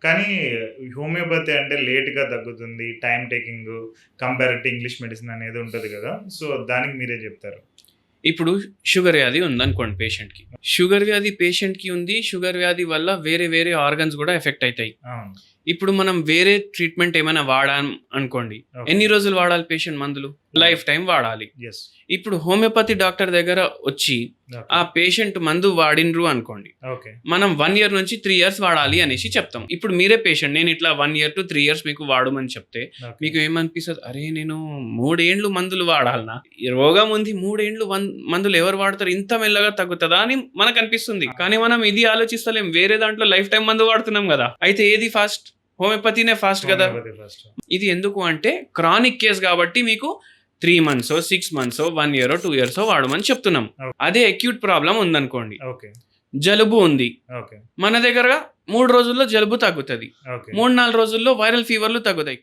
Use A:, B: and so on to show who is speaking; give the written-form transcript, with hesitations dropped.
A: కానీ హోమియోపతి అంటే లేట్‌గా తగ్గుతుంది. Time taking compare to English medicine అనేది ఉంటది గదా! సో, దానికి మీరేం జెప్తారు?
B: ఇప్పుడు షుగర్ వ్యాధి ఉందనుకోండి పేషెంట్‌కి. షుగర్ వ్యాధి పేషెంట్‌కి ఉంది. షుగర్ వ్యాధి వల్ల వేరే వేరే ఆర్గన్స్ గూడా ఎఫెక్ట్ అయితాయి.
A: అవును.
B: ఇప్పుడు మనం వేరే ట్రీట్మెంట్ ఏమైనా వాడాం అనుకోండి.
A: ఓకే.
B: ఎన్ని రోజులు వాడాలి పేషెంట్ మందులు? లైఫ్ టైమ్ వాడాలి.
A: యెస్.
B: ఇప్పుడు హోమియోపతి డాక్టర్ దగ్గర వచ్చి
A: ఓకే.
B: ఆ పేషెంట్ మందు వాడిండ్రు అనుకోండి.
A: ఓకే.
B: మనం 1 ఇయర్ నుంచి 3 ఇయర్స్ వాడాలి అనేసి చెప్తాం. ఇప్పుడు మీరే పేషెంట్. నేను ఇట్లా 1 ఇయర్ టు 3 ఇయర్స్ మీకు వాడమని చెప్తే
A: ఓకే.
B: మీకు ఏమనిపిస్తది? అరే! నేను 3 ఏండ్లు మందులు వాడాల్నా? ఈ రోగం ఉంది 3 ఏండ్లు మందులు ఎవరు వాడతారు? ఇంత మెల్లగా తగ్గుతదా అని మనకనిపిస్తుంది. కానీ మనం ఇది ఆలోచిస్తలేం. వేరే దాంట్లో లైఫ్ టైమ్ మందు వాడుతున్నాం గదా! అయితే ఏది ఫాస్ట్? హోమియోపతినే ఫాస్ట్ గదా!
A: Homeopathy first.
B: ఇది ఎందుకు అంటే క్రానిక్ కేస్ కాబట్టి మీకు 3 మంత్సో, 6 మంత్సో, 1 ఇయరో, 2 ఇయర్సో వాడమని చెప్తున్నాం.
A: ఓకే.
B: అదే అక్యూట్ ప్రాబ్లమ్ ఉందనుకోండి.
A: ఓకే.
B: జలుబు ఉంది.
A: ఓకే.
B: మన దగ్గర 3 రోజుల్లో జలుబు తగ్గుతది.
A: ఓకే.
B: 3, 4 రోజుల్లో వైరల్ ఫీవర్‌లు తగ్గుతాయి.